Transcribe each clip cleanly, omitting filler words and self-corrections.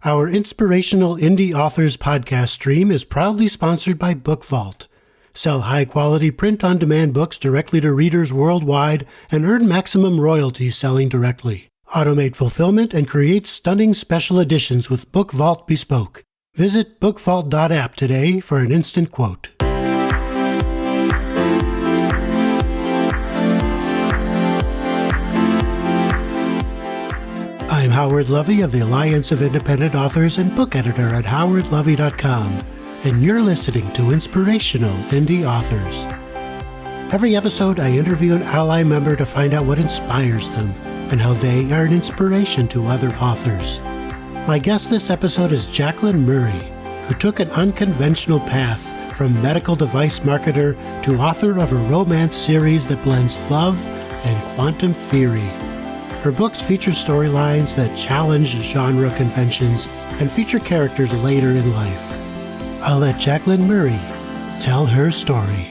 Our Inspirational Indie Authors podcast stream is proudly sponsored by Book Vault. Sell high-quality print-on-demand books directly to readers worldwide and earn maximum royalties selling directly. Automate fulfillment and create stunning special editions with Book Vault Bespoke. Visit bookvault.app today for an instant quote. I'm Howard Lovey of the Alliance of Independent Authors and book editor at howardlovey.com, and you're listening to Inspirational Indie Authors. Every episode, I interview an ally member to find out what inspires them and how they are an inspiration to other authors. My guest this episode is Jacqueline Murray, who took an unconventional path from medical device marketer to author of a romance series that blends love and quantum theory. Her books feature storylines that challenge genre conventions and feature characters later in life. I'll let Jacqueline Murray tell her story.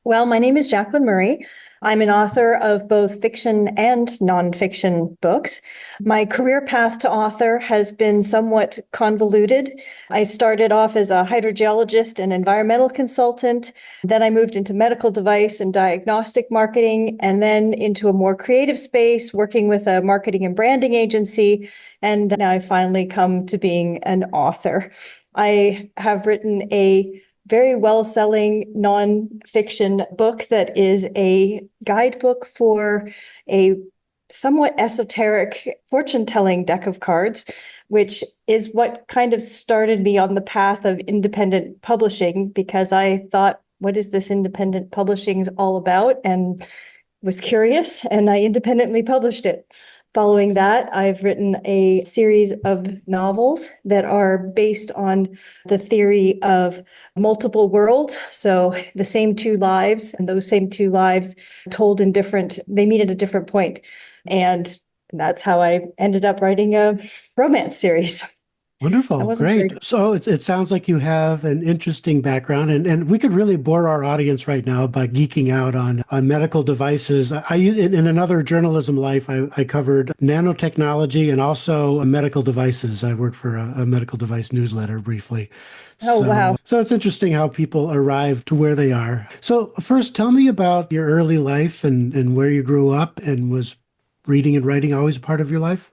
Well, my name is Jacqueline Murray. I'm an author of both fiction and nonfiction books. My career path to author has been somewhat convoluted. I started off as a hydrogeologist and environmental consultant. Then I moved into medical device and diagnostic marketing, and then into a more creative space, working with a marketing and branding agency. And now I finally come to being an author. I have written a very well-selling nonfiction book that is a guidebook for a somewhat esoteric fortune-telling deck of cards, which is what kind of started me on the path of independent publishing, because I thought, what is this independent publishing all about? And was curious, and I independently published it. Following that, I've written a series of novels that are based on the theory of multiple worlds. So the same two lives, and those same two lives told in different, they meet at a different point. And that's how I ended up writing a romance series. Wonderful. Great. So it sounds like you have an interesting background, and we could really bore our audience right now by geeking out on medical devices. In another journalism life, I covered nanotechnology and also medical devices. I worked for a medical device newsletter briefly. Wow. So it's interesting how people arrive to where they are. So first, tell me about your early life and where you grew up, and was reading and writing always a part of your life?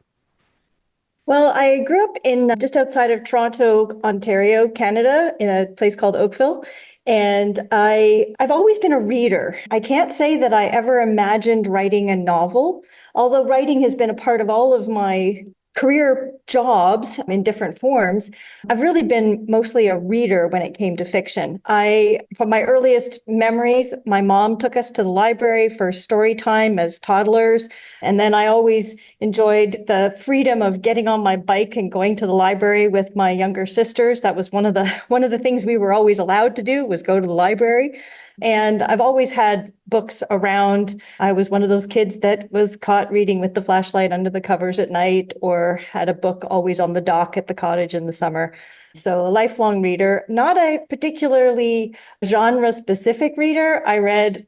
Well, I grew up in just outside of Toronto, Ontario, Canada, in a place called Oakville. And I've always been a reader. I can't say that I ever imagined writing a novel, although writing has been a part of all of my career jobs in different forms. I've really been mostly a reader when it came to fiction. From my earliest memories, my mom took us to the library for story time as toddlers. And then I always enjoyed the freedom of getting on my bike and going to the library with my younger sisters. That was one of the things we were always allowed to do, was go to the library. And I've always had books around. I was one of those kids that was caught reading with the flashlight under the covers at night, or had a book always on the dock at the cottage in the summer. So a lifelong reader, not a particularly genre-specific reader. I read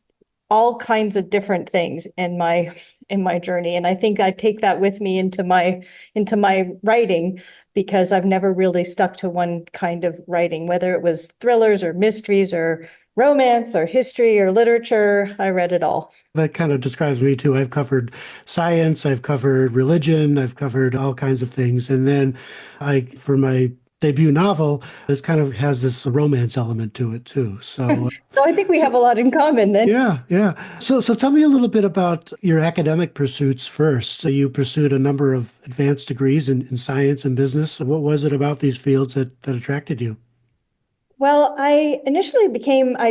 all kinds of different things in my journey. And I think I take that with me into my writing, because I've never really stuck to one kind of writing, whether it was thrillers or mysteries or romance or history or literature. I read it all. That kind of describes me too. I've covered science, I've covered religion, I've covered all kinds of things. And then for my debut novel, this kind of has this romance element to it too. So I think we have a lot in common then. Yeah. So tell me a little bit about your academic pursuits first. So you pursued a number of advanced degrees in science and business. What was it about these fields that attracted you? Well, I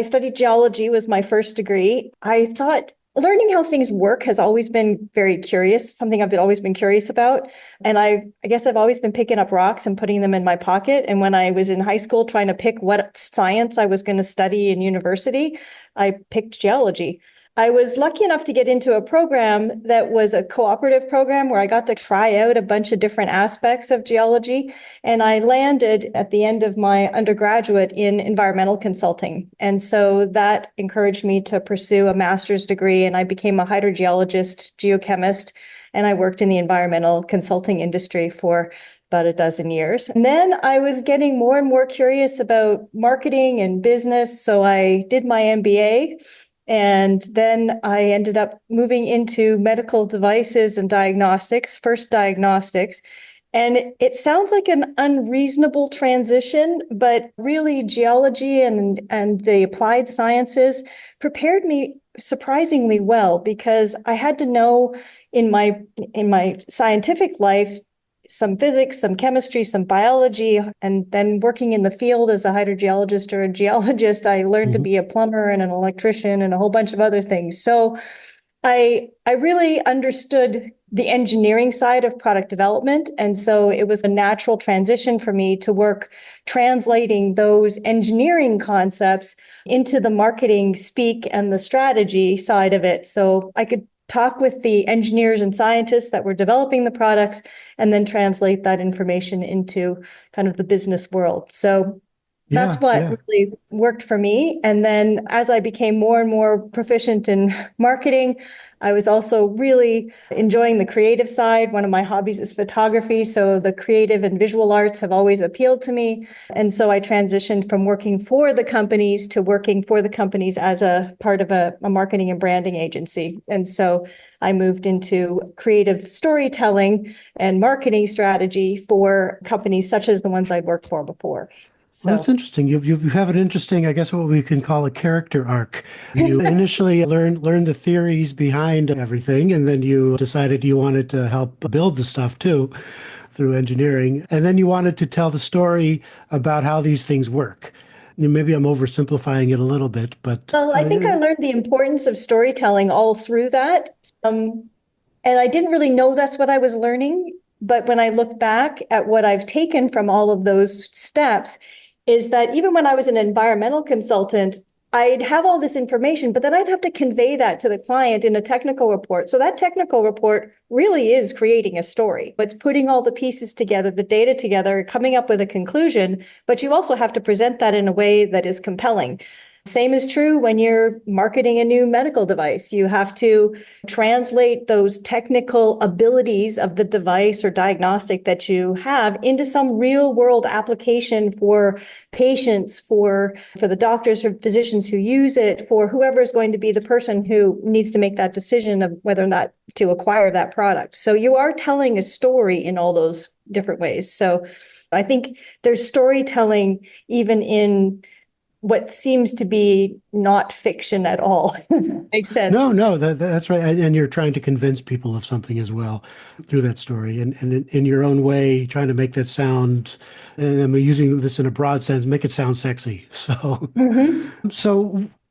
studied geology, was my first degree. I thought learning how things work has always been very curious, something I've always been curious about. And I guess I've always been picking up rocks and putting them in my pocket. And when I was in high school trying to pick what science I was going to study in university, I picked geology. I was lucky enough to get into a program that was a cooperative program where I got to try out a bunch of different aspects of geology. And I landed at the end of my undergraduate in environmental consulting. And so that encouraged me to pursue a master's degree, and I became a hydrogeologist, geochemist, and I worked in the environmental consulting industry for about a dozen years. And then I was getting more and more curious about marketing and business. So I did my MBA. And then I ended up moving into medical devices and diagnostics, first diagnostics. And it sounds like an unreasonable transition, but really geology and the applied sciences prepared me surprisingly well, because I had to know in my scientific life some physics, some chemistry, some biology, and then working in the field as a hydrogeologist or a geologist, I learned to be a plumber and an electrician and a whole bunch of other things. So I really understood the engineering side of product development. And so it was a natural transition for me to work translating those engineering concepts into the marketing speak and the strategy side of it. So I could talk with the engineers and scientists that were developing the products and then translate that information into kind of the business world. So that's what really worked for me. And then as I became more and more proficient in marketing, I was also really enjoying the creative side. One of my hobbies is photography. So the creative and visual arts have always appealed to me. And so I transitioned from working for the companies to working for the companies as a part of a marketing and branding agency. And so I moved into creative storytelling and marketing strategy for companies such as the ones I'd worked for before. Well, that's interesting. You have an interesting, I guess, what we can call a character arc. You initially learned the theories behind everything, and then you decided you wanted to help build the stuff too through engineering. And then you wanted to tell the story about how these things work. Maybe I'm oversimplifying it a little bit, but Well, I think I learned the importance of storytelling all through that. And I didn't really know that's what I was learning. But when I look back at what I've taken from all of those steps, is that even when I was an environmental consultant, I'd have all this information, but then I'd have to convey that to the client in a technical report. So that technical report really is creating a story. It's putting all the pieces together, the data together, coming up with a conclusion, but you also have to present that in a way that is compelling. Same is true when you're marketing a new medical device. You have to translate those technical abilities of the device or diagnostic that you have into some real world application for patients, for the doctors or physicians who use it, for whoever is going to be the person who needs to make that decision of whether or not to acquire that product. So you are telling a story in all those different ways. So I think there's storytelling even in what seems to be not fiction at all. Makes sense. No, that's right. And you're trying to convince people of something as well through that story, and in your own way, trying to make that sound, and I'm using this in a broad sense, make it sound sexy. So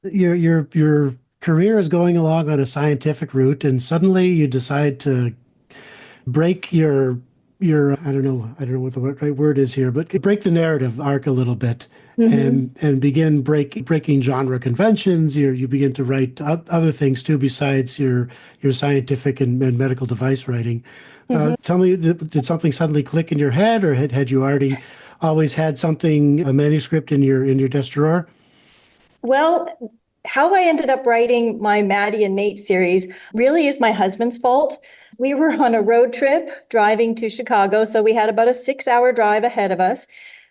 your career is going along on a scientific route, and suddenly you decide to break your I don't know what the right word is here, but break the narrative arc a little bit, and begin breaking genre conventions. You begin to write other things too besides your scientific and medical device writing. Tell me, did something suddenly click in your head, or had you already always had something, a manuscript in your desk drawer? Well, how I ended up writing my Maddie and Nate series really is my husband's fault. We were on a road trip driving to Chicago, so we had about a 6-hour drive ahead of us.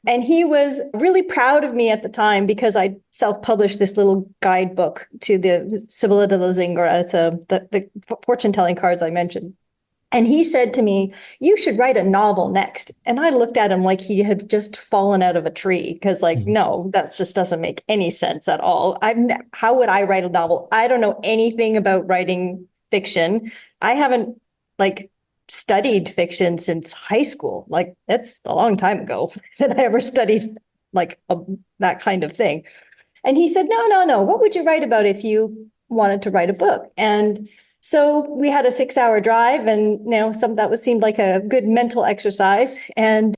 And he was really proud of me at the time because I self-published this little guidebook to the Sibylla de la Zingara. It's the fortune-telling cards I mentioned. And he said to me, "You should write a novel next." And I looked at him like he had just fallen out of a tree, because no, that just doesn't make any sense at all. How would I write a novel? I don't know anything about writing fiction. I haven't studied fiction since high school. That's a long time ago that I ever studied that kind of thing. And he said, no. What would you write about if you wanted to write a book? And so we had a 6-hour drive, and that seemed like a good mental exercise. And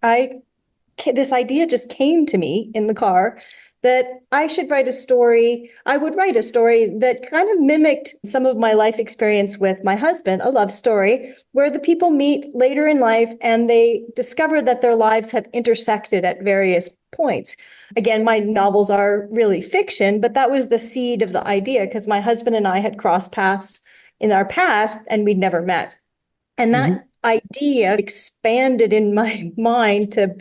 this idea just came to me in the car that I should write a story. I would write a story that kind of mimicked some of my life experience with my husband, a love story, where the people meet later in life and they discover that their lives have intersected at various points. Again, my novels are really fiction, but that was the seed of the idea, because my husband and I had crossed paths in our past and we'd never met. And that idea expanded in my mind to,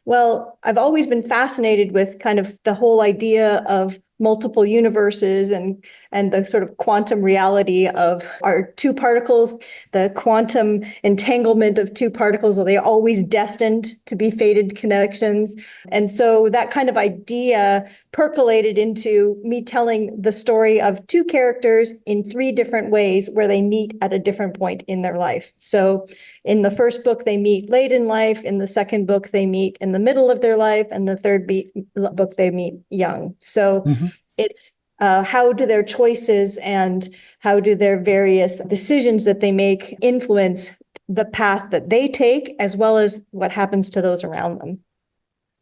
well, I've always been fascinated with kind of the whole idea of multiple universes and the sort of quantum reality of our two particles, the quantum entanglement of two particles. Are they always destined to be fated connections? And so that kind of idea percolated into me telling the story of two characters in three different ways where they meet at a different point in their life. So in the first book, they meet late in life. In the second book, they meet in the middle of their life. And the third book, they meet young. So Mm-hmm. it's how do their choices and how do their various decisions that they make influence the path that they take, as well as what happens to those around them.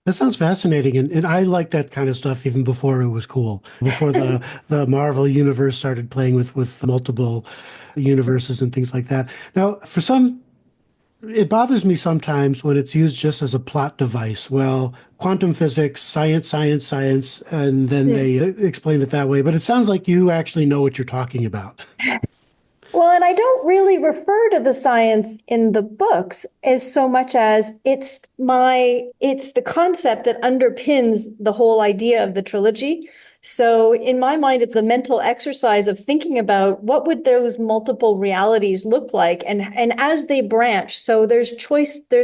That sounds fascinating, and I like that kind of stuff even before it was cool. Before the Marvel universe started playing with multiple universes and things like that. Now, for some, it bothers me sometimes when it's used just as a plot device. Well, quantum physics, science, science, science, and then they explain it that way. But it sounds like you actually know what you're talking about. Well, and I don't really refer to the science in the books as so much as it's the concept that underpins the whole idea of the trilogy. So in my mind, it's a mental exercise of thinking about what would those multiple realities look like and as they branch. So there's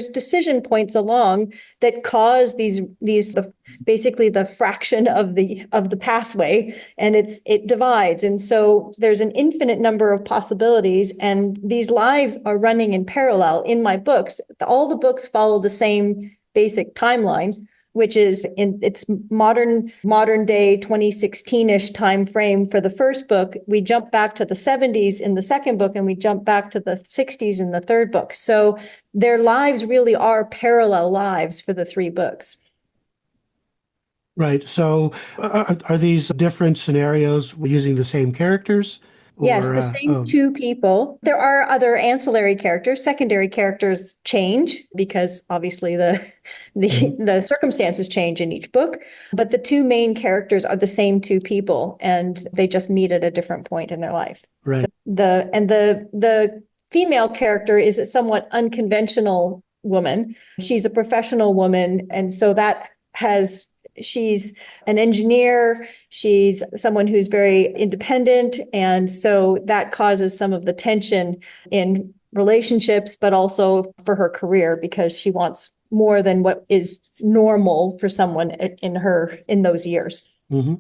decision points along that cause basically the fraction of the pathway, and it divides. And so there's an infinite number of possibilities, and these lives are running in parallel in my books. All the books follow the same basic timeline, which is in its modern day 2016-ish time frame for the first book. We jump back to the 70s in the second book, and we jump back to the 60s in the third book. So their lives really are parallel lives for the three books. Right. So, are these different scenarios using the same characters, Yes, or the same two people. There are other ancillary characters. Secondary characters change because obviously mhm. the circumstances change in each book, but the two main characters are the same two people, and they just meet at a different point in their life. So Right? the female character is a somewhat unconventional woman. She's a professional woman, and so she's an engineer. She's someone who's very independent. And so that causes some of the tension in relationships, but also for her career, because she wants more than what is normal for someone in those years. Hmm.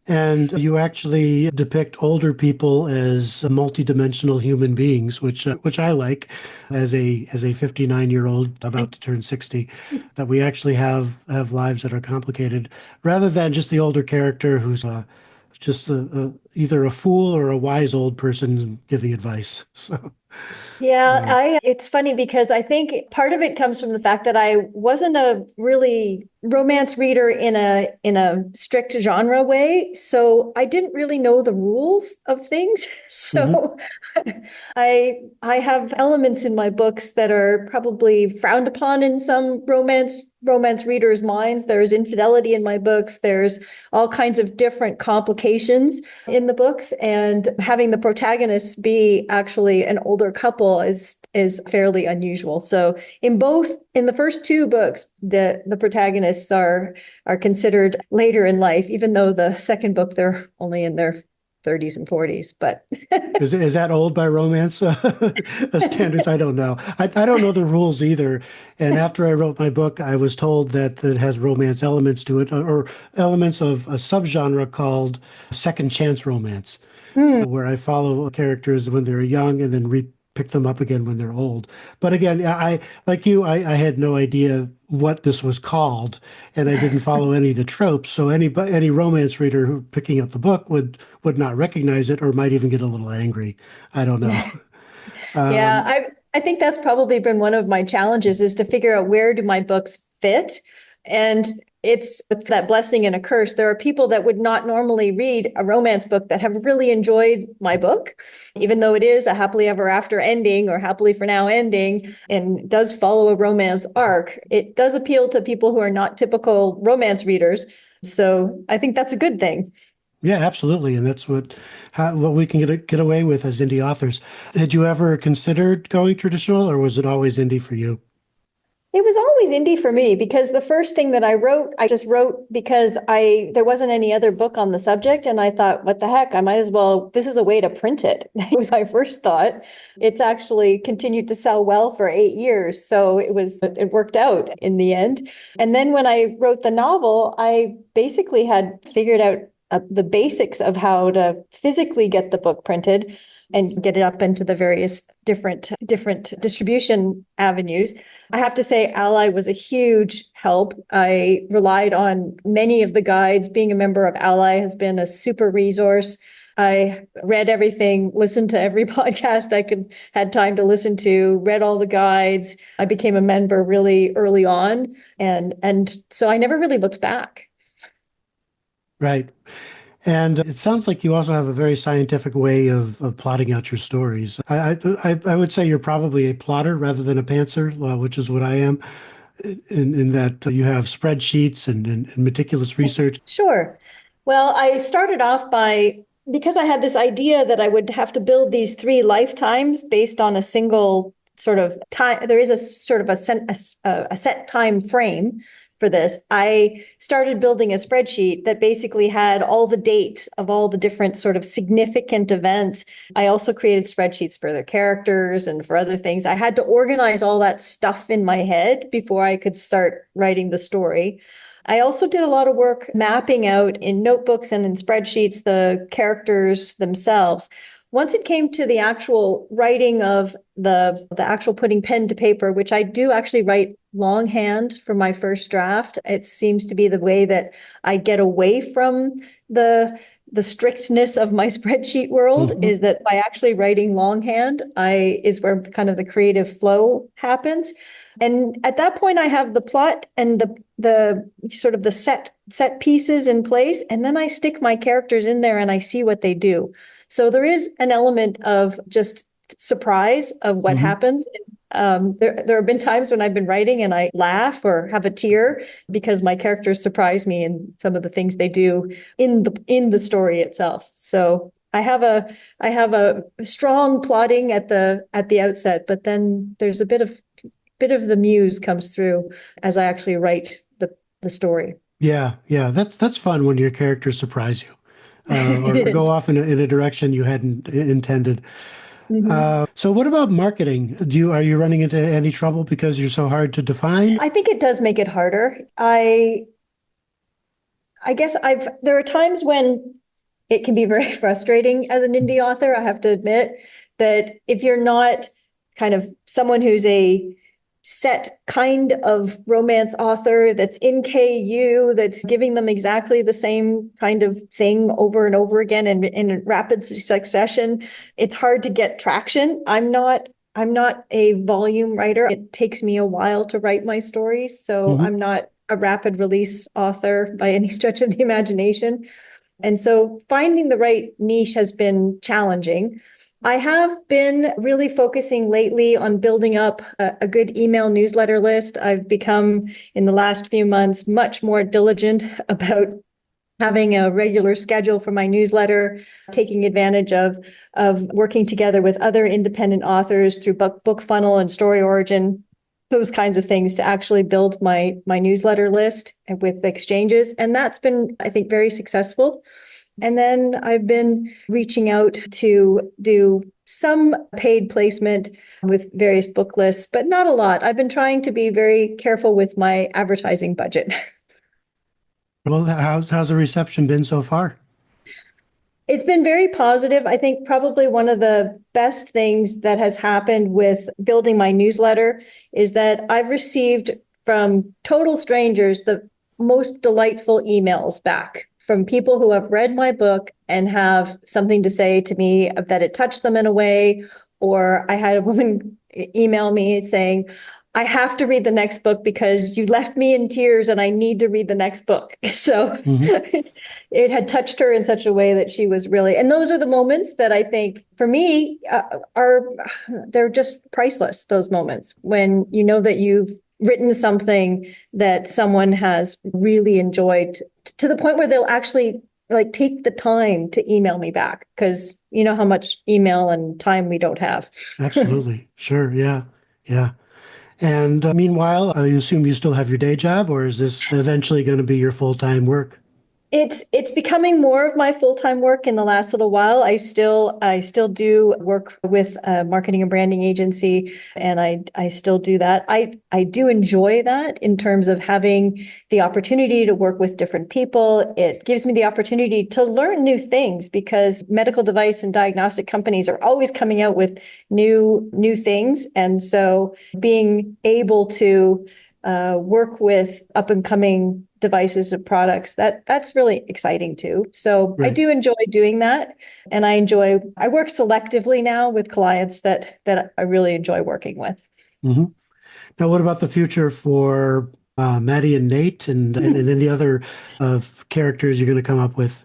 And you actually depict older people as multidimensional human beings, which I like as a 59-year-old about to turn 60, that we actually have lives that are complicated, rather than just the older character who's just either a fool or a wise old person giving advice. So, Yeah, um, it's funny because I think part of it comes from the fact that I wasn't a really romance reader in a strict genre way. So I didn't really know the rules of things. mhm. So I have elements in my books that are probably frowned upon in some romance readers' minds. There's infidelity in my books. There's all kinds of different complications in the books, and having the protagonists be actually an older couple is fairly unusual. So in the first two books, the protagonists are considered later in life, even though the second book they're only in their 30s and 40s. But Is that old by romance standards? I don't know. I don't know the rules either. And after I wrote my book, I was told that it has romance elements to it, or elements of a subgenre called second chance romance, hmm, where I follow characters when they're young and then pick them up again when they're old. But again, I like you, I had no idea what this was called, and I didn't follow any of the tropes. So any romance reader who picking up the book would not recognize it, or might even get a little angry. I don't know. yeah, Um, I think that's probably been one of my challenges, is to figure out where do my books fit. And it's that blessing and a curse. There are people that would not normally read a romance book that have really enjoyed my book, even though it is a happily ever after ending or happily for now ending and does follow a romance arc. It does appeal to people who are not typical romance readers. So I think that's a good thing. Yeah, absolutely. And that's what we can get away with as indie authors. Had you ever considered going traditional, or was it always indie for you? It was always indie for me because the first thing that I wrote, I just wrote because there wasn't any other book on the subject. And I thought, what the heck? I might as well, this is a way to print it. It was my first thought. It's actually continued to sell well for 8 years. So it worked out in the end. And then when I wrote the novel, I basically had figured out the basics of how to physically get the book printed and get it up into the various different distribution avenues. I have to say, Ally was a huge help. I relied on many of the guides. Being a member of Ally has been a super resource. I read everything, listened to every podcast I had time to listen to, read all the guides. I became a member really early on, and so I never really looked back. Right. And it sounds like you also have a very scientific way of plotting out your stories. I would say you're probably a plotter rather than a pantser, which is what I am, in that you have spreadsheets and meticulous research. Sure. Well, I started off because I had this idea that I would have to build these three lifetimes based on a single sort of time. There is a sort of a set time frame for this. I started building a spreadsheet that basically had all the dates of all the different sort of significant events. I also created spreadsheets for the characters and for other things. I had to organize all that stuff in my head before I could start writing the story. I also did a lot of work mapping out in notebooks and in spreadsheets the characters themselves. Once it came to the actual writing of the actual putting pen to paper, which I do actually write longhand for my first draft, it seems to be the way that I get away from the strictness of my spreadsheet world, Mhm. is that by actually writing longhand, is where kind of the creative flow happens. And at that point, I have the plot and the sort of the set pieces in place, and then I stick my characters in there and I see what they do. So there is an element of just surprise of what Mhm. happens. There have been times when I've been writing and I laugh or have a tear because my characters surprise me in some of the things they do in the story itself. So I have a strong plotting at the outset, but then there's a bit of the muse comes through as I actually write the story. Yeah, yeah, that's fun when your characters surprise you, or It go is. off in a direction you hadn't intended. Mhm. So what about marketing? Are you running into any trouble because you're so hard to define? I think it does make it harder. I guess there are times when it can be very frustrating as an indie author. I have to admit that if you're not kind of someone who's a set kind of romance author that's in KU, that's giving them exactly the same kind of thing over and over again and in rapid succession, it's hard to get traction. I'm not a volume writer. It takes me a while to write my stories, so Mhm. I'm not a rapid release author by any stretch of the imagination. And so finding the right niche has been challenging. I have been really focusing lately on building up a good email newsletter list. I've become, in the last few months, much more diligent about having a regular schedule for my newsletter, taking advantage of working together with other independent authors through book funnel and story origin, those kinds of things to actually build my newsletter list with exchanges. And that's been, I think, very successful. And then I've been reaching out to do some paid placement with various book lists, but not a lot. I've been trying to be very careful with my advertising budget. Well, how's the reception been so far? It's been very positive. I think probably one of the best things that has happened with building my newsletter is that I've received from total strangers the most delightful emails back from people who have read my book and have something to say to me that it touched them in a way. Or I had a woman email me saying, I have to read the next book because you left me in tears and I need to read the next book. So Hmm. it had touched her in such a way that she was really, and those are the moments that I think for me they're just priceless. Those moments when you know that you've written something that someone has really enjoyed to the point where they'll actually like take the time to email me back, because you know how much email and time we don't have. Absolutely. Sure. Yeah. Yeah. And meanwhile, I assume you still have your day job, or is this eventually going to be your full-time work? It's becoming more of my full-time work in the last little while. I still do work with a marketing and branding agency, and I still do that. I do enjoy that in terms of having the opportunity to work with different people. It gives me the opportunity to learn new things, because medical device and diagnostic companies are always coming out with new things. And so being able to work with up and coming devices and products, that's really exciting too. So I Right. do enjoy doing that. And I work selectively now with clients that I really enjoy working with. Hmm. Now, what about the future for Maddie and Nate and any other characters you're going to come up with?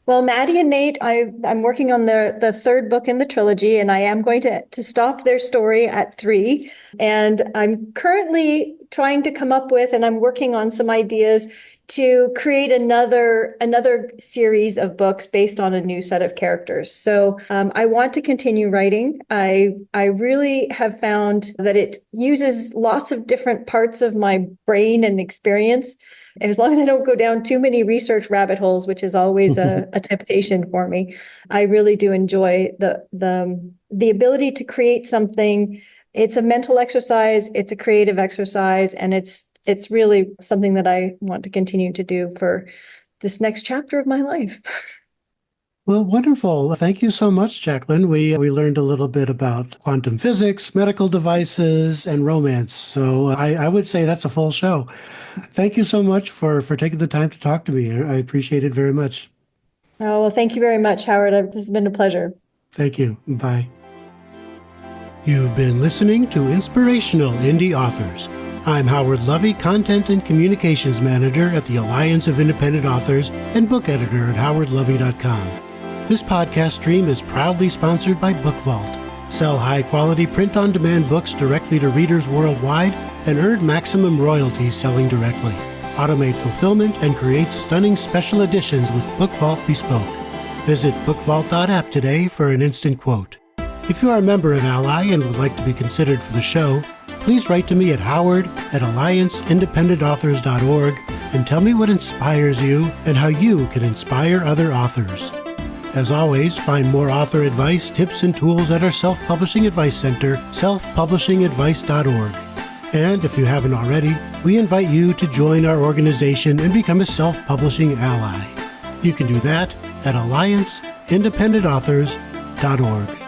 Well, Maddie and Nate, I'm working on the third book in the trilogy, and I am going to stop their story at 3. And I'm currently trying to come up with, and I'm working on some ideas to create another series of books based on a new set of characters. So I want to continue writing. I really have found that it uses lots of different parts of my brain and experience. And as long as I don't go down too many research rabbit holes, which is always a temptation for me, I really do enjoy the ability to create something. It's a mental exercise, it's a creative exercise, and it's really something that I want to continue to do for this next chapter of my life. Well, wonderful. Thank you so much, Jacqueline. We learned a little bit about quantum physics, medical devices, and romance. So I would say that's a full show. Thank you so much for taking the time to talk to me. I appreciate it very much. Oh, well, thank you very much, Howard. This has been a pleasure. Thank you. Bye. You've been listening to Inspirational Indie Authors. I'm Howard Lovey, Content and Communications Manager at the Alliance of Independent Authors and book editor at howardlovey.com. This podcast stream is proudly sponsored by BookVault. Sell high-quality print-on-demand books directly to readers worldwide and earn maximum royalties selling directly. Automate fulfillment and create stunning special editions with BookVault Bespoke. Visit bookvault.app today for an instant quote. If you are a member of Ally and would like to be considered for the show, please write to me at howard@allianceindependentauthors.org and tell me what inspires you and how you can inspire other authors. As always, find more author advice, tips, and tools at our Self-Publishing Advice Center, selfpublishingadvice.org. And if you haven't already, we invite you to join our organization and become a self-publishing ally. You can do that at allianceindependentauthors.org.